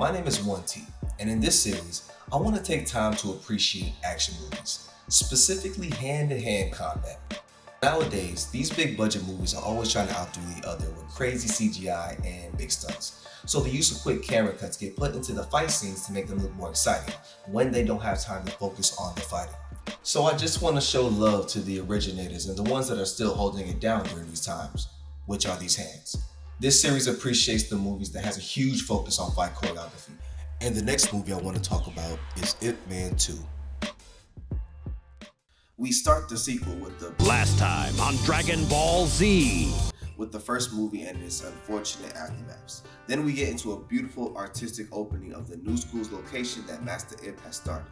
My name is 1T, and in this series, I want to take time to appreciate action movies, specifically hand-to-hand combat. Nowadays, these big budget movies are always trying to outdo the other with crazy CGI and big stunts. So the use of quick camera cuts get put into the fight scenes to make them look more exciting when they don't have time to focus on the fighting. So I just want to show love to the originators and the ones that are still holding it down during these times, which are these hands. This series appreciates the movies that has a huge focus on fight choreography. And the next movie I want to talk about is Ip Man 2. We start the sequel with the Last time on Dragon Ball Z. with the first movie and its unfortunate aftermaths. Then we get into a beautiful artistic opening of the new school's location that Master Ip has started.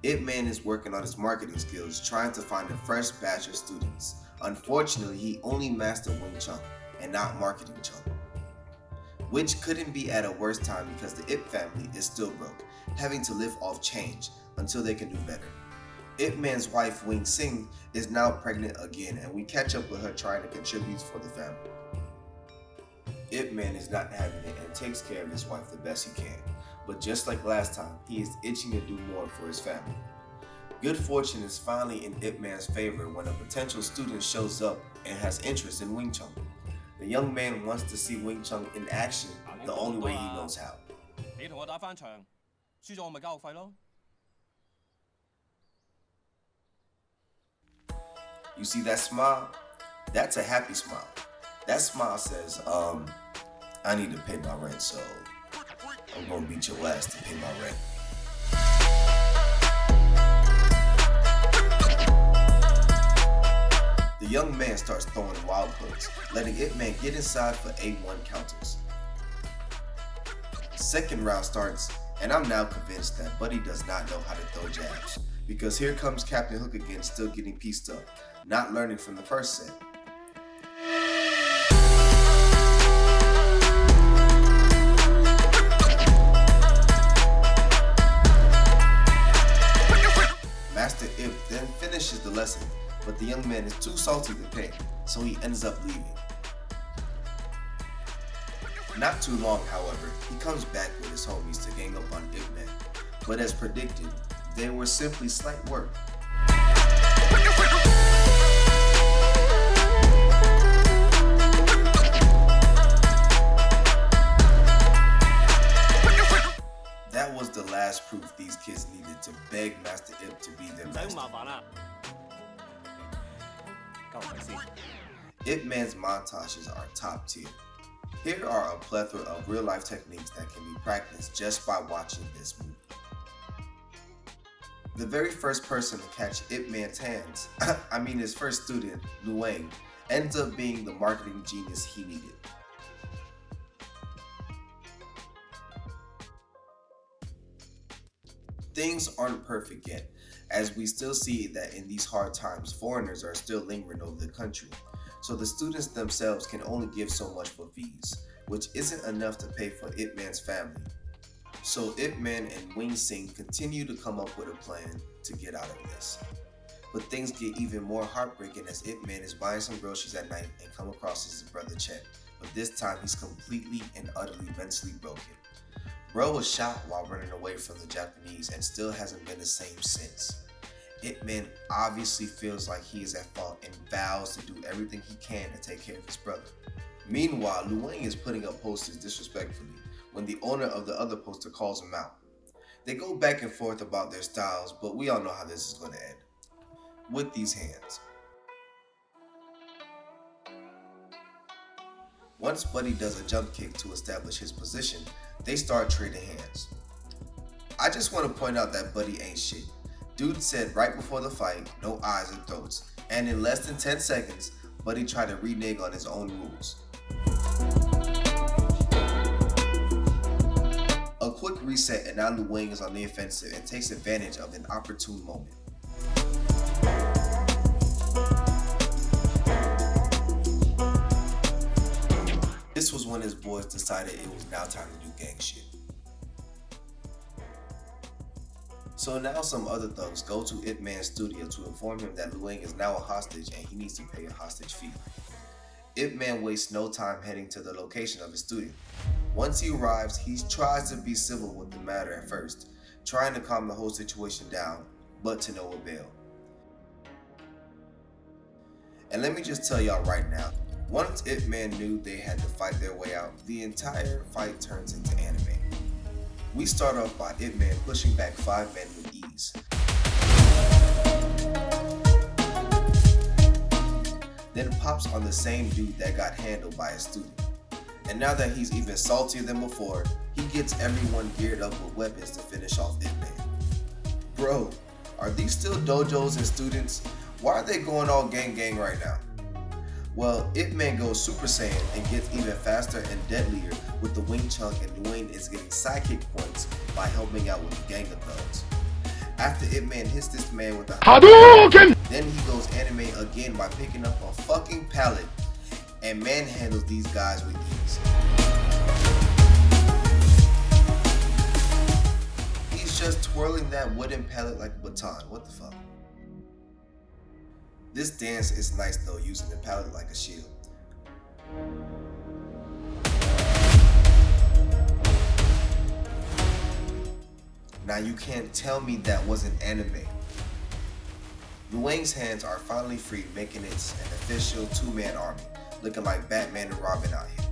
Ip Man is working on his marketing skills, trying to find the first batch of students. Unfortunately, he only mastered Wing Chun and not marketing chun, which couldn't be at a worse time because the Ip family is still broke, having to live off change until they can do better. Ip Man's wife Wing Sing is now pregnant again, and we catch up with her trying to contribute for the family. Ip Man is not having it and takes care of his wife the best he can, but just like last time, he is itching to do more for his family. Good fortune is finally in Ip Man's favor when a potential student shows up and has interest in Wing Chun. The young man wants to see Wing Chun in action the only way he knows how. You see that smile? That's a happy smile. That smile says, I need to pay my rent, so I'm gonna beat your ass to pay my rent. The young man starts throwing wild hooks, letting Ip Man get inside for A1 counters. Second round starts, and I'm now convinced that Buddy does not know how to throw jabs, because here comes Captain Hook again, still getting pieced up, not learning from the first set. Master Ip then finishes the lesson, but the young man is too salty to pay, so he ends up leaving. Not too long, however, he comes back with his homies to gang up on Ip Man, but as predicted, they were simply slight work. That was the last proof these kids needed to beg Master Ip to be their master. Ip Man's montages are top tier. Here are a plethora of real-life techniques that can be practiced just by watching this movie. The very first person to catch Ip Man's hands, his first student, Luang, ends up being the marketing genius he needed. Things aren't perfect yet, as we still see that in these hard times, foreigners are still lingering over the country, so the students themselves can only give so much for fees, which isn't enough to pay for Ip Man's family. So Ip Man and Wing Sing continue to come up with a plan to get out of this. But things get even more heartbreaking as Ip Man is buying some groceries at night and come across his brother Chet, but this time he's completely and utterly mentally broken. Bro was shot while running away from the Japanese and still hasn't been the same since. Ip Man obviously feels like he is at fault and vows to do everything he can to take care of his brother. Meanwhile, Luang is putting up posters disrespectfully when the owner of the other poster calls him out. They go back and forth about their styles, but we all know how this is going to end. With these hands. Once Buddy does a jump kick to establish his position, they start trading hands. I just want to point out that Buddy ain't shit. Dude said right before the fight, no eyes and throats, and in less than 10 seconds, Buddy tried to renege on his own rules. A quick reset and now Luang is on the offensive and takes advantage of an opportune moment. This was when his boys decided it was now time to do gang shit. So now some other thugs go to Ip Man's studio to inform him that Luang is now a hostage and he needs to pay a hostage fee. Ip Man wastes no time heading to the location of his studio. Once he arrives, he tries to be civil with the matter at first, trying to calm the whole situation down, but to no avail. And let me just tell y'all right now, once Ip Man knew they had to fight their way out, the entire fight turns into anime. We start off by Ip Man pushing back 5 men with ease. Then pops on the same dude that got handled by a student. And now that he's even saltier than before, he gets everyone geared up with weapons to finish off Ip Man. Bro, are these still dojos and students? Why are they going all gang right now? Well, Ip Man goes Super Saiyan and gets even faster and deadlier with the Wing Chun, and Dwayne is getting sidekick points by helping out with the gang of thugs. After Ip Man hits this man with a Hadouken! Then he goes anime again by picking up a fucking pallet and manhandles these guys with ease. He's just twirling that wooden pallet like a baton. What the fuck? This dance is nice though, using the pallet like a shield. Now you can't tell me that wasn't anime. Luang's hands are finally free, making it an official 2-man army, looking like Batman and Robin out here.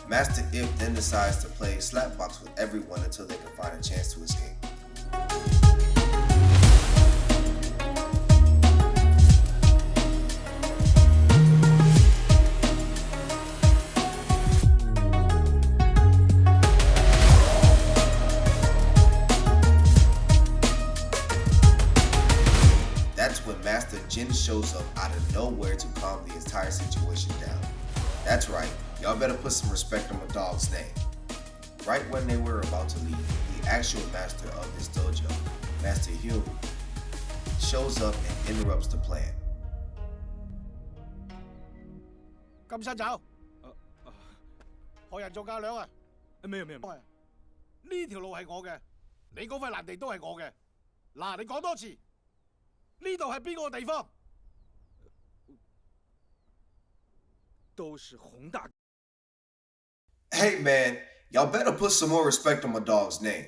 Master Ip then decides to play slapbox with everyone until they can find a chance to escape. That's when Master Jin shows up out of nowhere to calm the entire situation down. That's right, y'all better put some respect on my dog's name. Right when they were about to leave, the actual master of this dojo, Master Hyun, shows up and interrupts the plan. 金身走，害人做嫁娘啊！咩？呢條路係我嘅，你嗰塊爛地都係我嘅。嗱，你講多次，呢度係邊個地方？都是洪大。Hey man, y'all better put some more respect on my dog's name.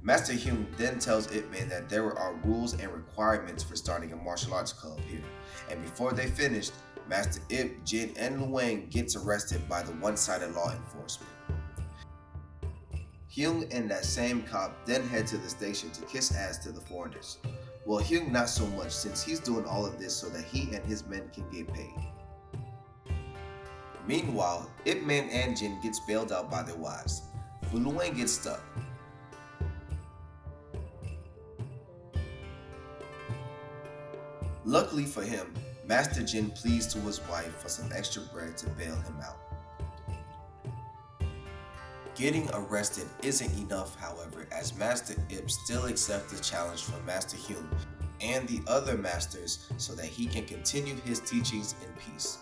Master Hyun then tells Ip Man that there are rules and requirements for starting a martial arts club here. And before they finished, Master Ip, Jin, and Luang gets arrested by the one-sided law enforcement. Hyun and that same cop then head to the station to kiss ass to the foreigners. Well, Hyun not so much, since he's doing all of this so that he and his men can get paid. Meanwhile, Ip Man and Jin gets bailed out by their wives, but Luang gets stuck. Luckily for him, Master Jin pleads to his wife for some extra bread to bail him out. Getting arrested isn't enough, however, as Master Ip still accepts the challenge from Master Hyun and the other masters so that he can continue his teachings in peace.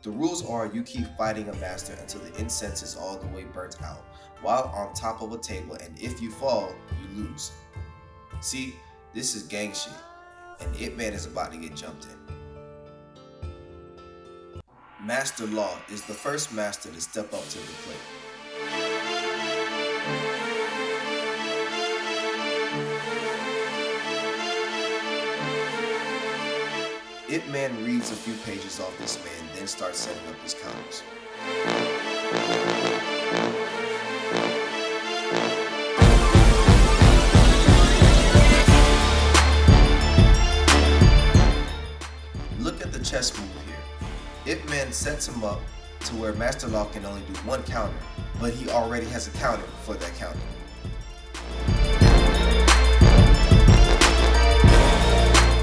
The rules are you keep fighting a master until the incense is all the way burnt out, while on top of a table, and if you fall, you lose. See, this is gang shit, and Ip Man is about to get jumped in. Master Law is the first master to step up to the plate. Ip Man reads a few pages off this man, then starts setting up his counters. Look at the chess move here. Ip Man sets him up to where Master Law can only do one counter, but he already has a counter for that counter.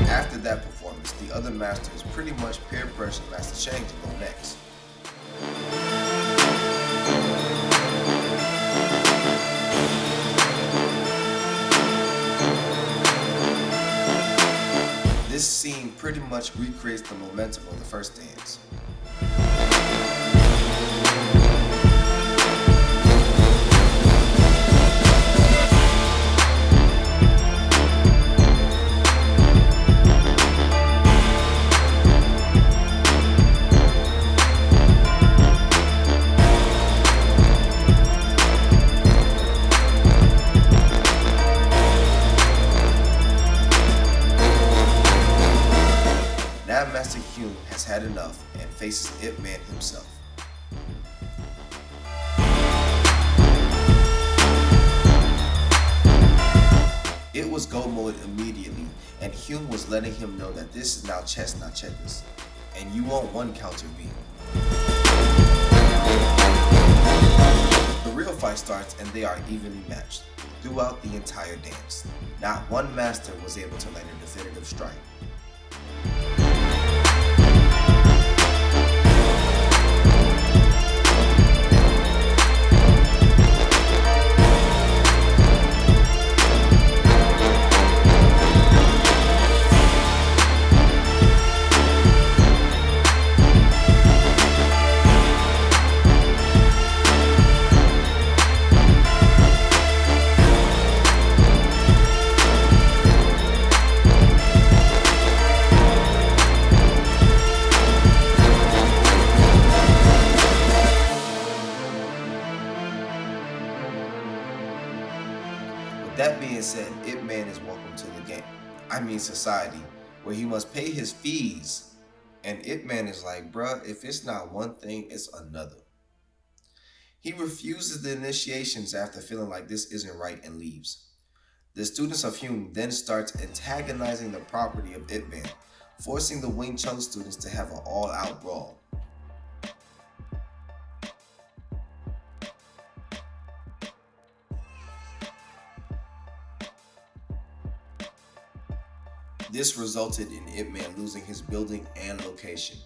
After that performance, the other masters pretty much peer pressure Master Chang to go next. This scene pretty much recreates the momentum of the first dance. had enough and faces Ip Man himself. It was go mode immediately, and Hyun was letting him know that this is now chess, not checkers, and you won't one counter me. The real fight starts and they are evenly matched throughout the entire dance. Not one master was able to land a definitive strike. That being said, Ip Man is welcome to the game. I mean society, where he must pay his fees. And Ip Man is like, bruh, if it's not one thing, it's another. He refuses the initiations after feeling like this isn't right and leaves. The students of Hyun then starts antagonizing the property of Ip Man, forcing the Wing Chun students to have an all-out brawl. This resulted in Ip Man losing his building and location.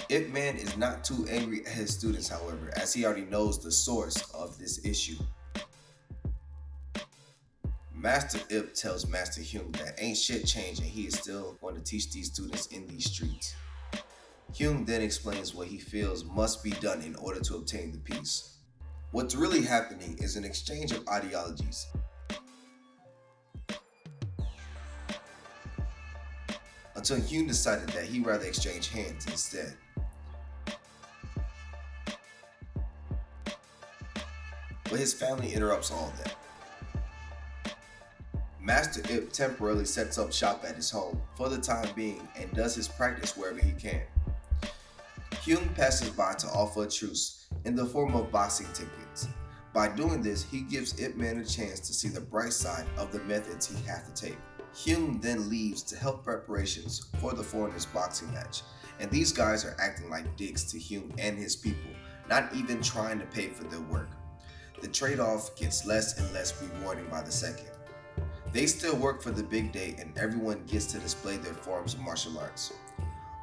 Ip Man is not too angry at his students, however, as he already knows the source of this issue. Master Ip tells Master Hyun that ain't shit changed and he is still going to teach these students in these streets. Hyun then explains what he feels must be done in order to obtain the peace. What's really happening is an exchange of ideologies. Until Hyun decided that he'd rather exchange hands instead. But his family interrupts all that. Master Ip temporarily sets up shop at his home for the time being and does his practice wherever he can. Hyun passes by to offer a truce in the form of boxing tickets. By doing this, he gives Ip Man a chance to see the bright side of the methods he has to take. Hyun then leaves to help preparations for the foreigners' boxing match, and these guys are acting like dicks to Hyun and his people, not even trying to pay for their work. The trade-off gets less and less rewarding by the second. They still work for the big day and everyone gets to display their forms of martial arts.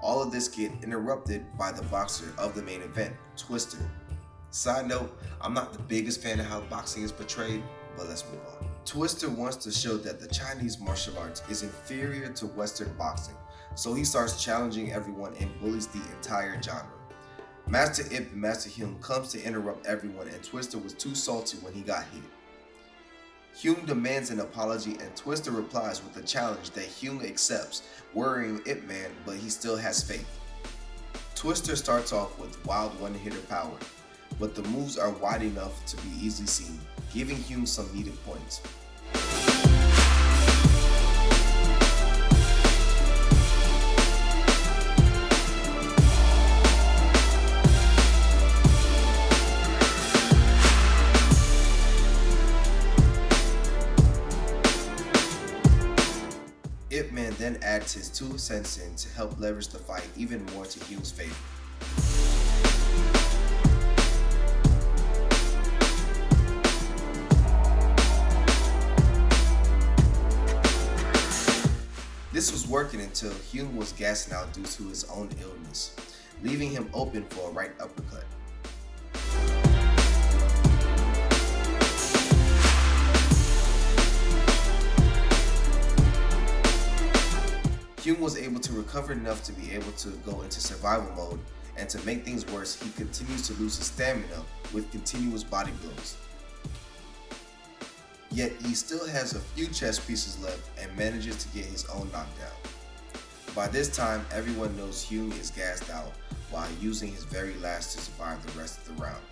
All of this gets interrupted by the boxer of the main event, Twister. Side note, I'm not the biggest fan of how boxing is portrayed, but let's move on. Twister wants to show that the Chinese martial arts is inferior to Western boxing, so he starts challenging everyone and bullies the entire genre. Master Ip and Master Hyun comes to interrupt everyone and Twister was too salty when he got hit. Hyun demands an apology and Twister replies with a challenge that Hyun accepts, worrying Ip Man, but he still has faith. Twister starts off with wild one-hitter power, but the moves are wide enough to be easily seen, giving Hyun some needed points. Ip Man then adds his 2 cents in to help leverage the fight even more to Hyun's favor. This was working until Hyun was gassing out due to his own illness, leaving him open for a right uppercut. Hyun was able to recover enough to be able to go into survival mode, and to make things worse, he continues to lose his stamina with continuous body blows. Yet he still has a few chess pieces left and manages to get his own knockdown. By this time, everyone knows Hyun is gassed out while using his very last to survive the rest of the round.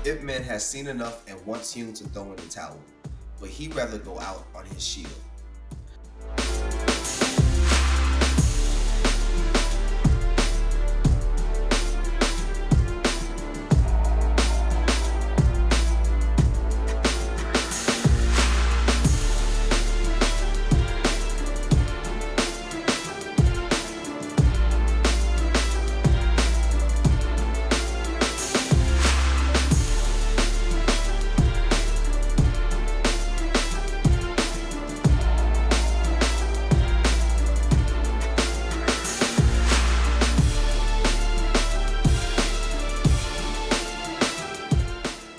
Ip Man has seen enough and wants Hyun to throw in the towel. but he'd rather go out on his shield.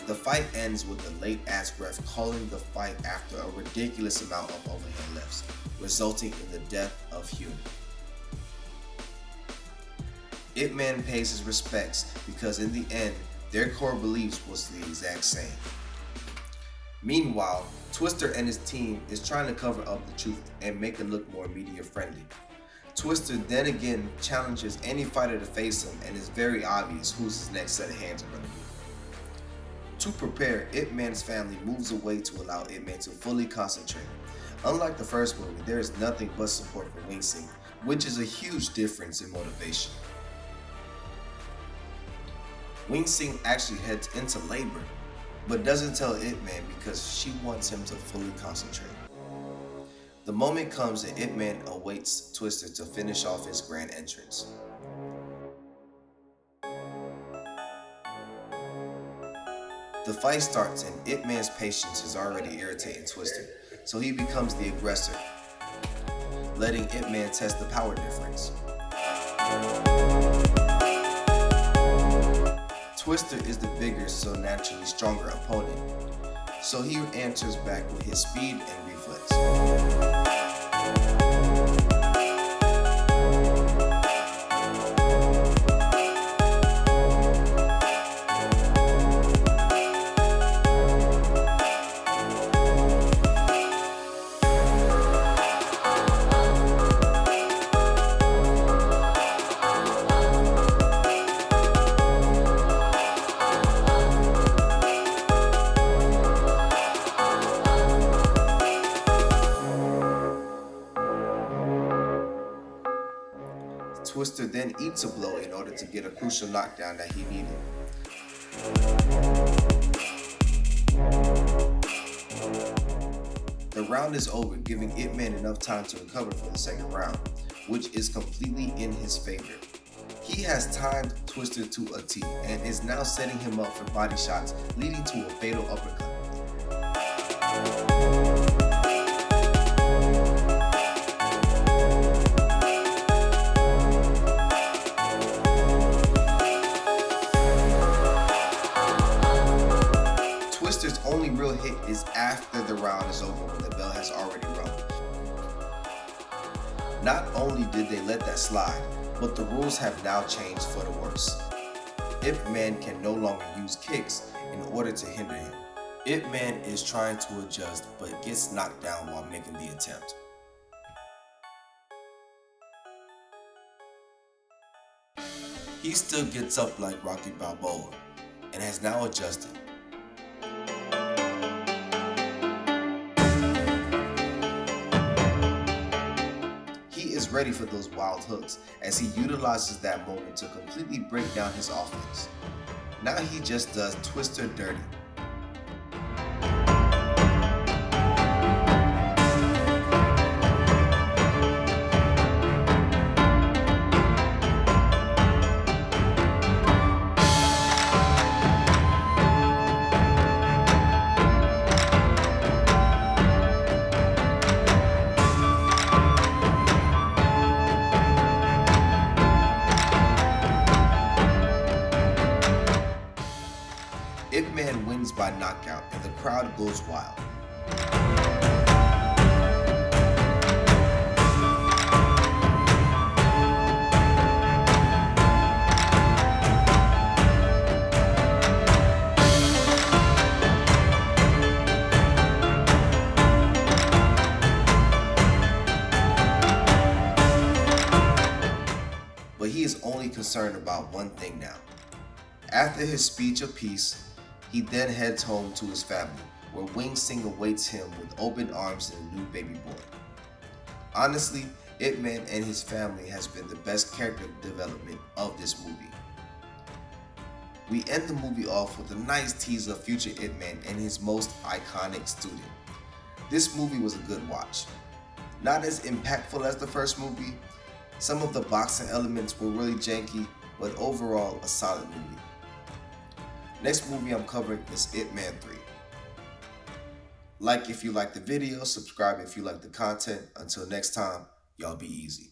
The fight ends with the late ass ref calling the fight after a ridiculous amount of overhead lifts, resulting in the death of Human. Ip Man pays his respects because in the end, their core beliefs was the exact same. Meanwhile, Twister and his team is trying to cover up the truth and make it look more media friendly. Twister then again challenges any fighter to face him, and it's very obvious who's his next set of hands are going to be. To prepare, Ip Man's family moves away to allow Ip Man to fully concentrate. Unlike the first movie, there is nothing but support for Wing Sing, which is a huge difference in motivation. Wing Sing actually heads into labor, but doesn't tell Ip Man because she wants him to fully concentrate. The moment comes that Ip Man awaits Twister to finish off his grand entrance. The fight starts and Ip Man's patience is already irritating Twister, so he becomes the aggressor, letting Ip Man test the power difference. Twister is the bigger, so naturally stronger opponent, so he answers back with his speed and reflex. Twister then eats a blow in order to get a crucial knockdown that he needed. The round is over, giving Ip Man enough time to recover for the second round, which is completely in his favor. He has timed Twister to a T and is now setting him up for body shots, leading to a fatal uppercut. Twister's only real hit is after the round is over when the bell has already rung. Not only did they let that slide, but the rules have now changed for the worse. Ip Man can no longer use kicks in order to hinder him. Ip Man is trying to adjust but gets knocked down while making the attempt. He still gets up like Rocky Balboa and has now adjusted. He is ready for those wild hooks as he utilizes that moment to completely break down his offense. Now he just does Twister dirty. Ip Man wins by knockout and the crowd goes wild. But he is only concerned about one thing now. After his speech of peace, he then heads home to his family, where Wing Sing awaits him with open arms and a new baby boy. Honestly, Ip Man and his family has been the best character development of this movie. We end the movie off with a nice teaser of future Ip Man and his most iconic student. This movie was a good watch. Not as impactful as the first movie. Some of the boxing elements were really janky, but overall a solid movie. Next movie I'm covering is Ip Man 3. Like if you like the video, subscribe if you like the content. Until next time, y'all be easy.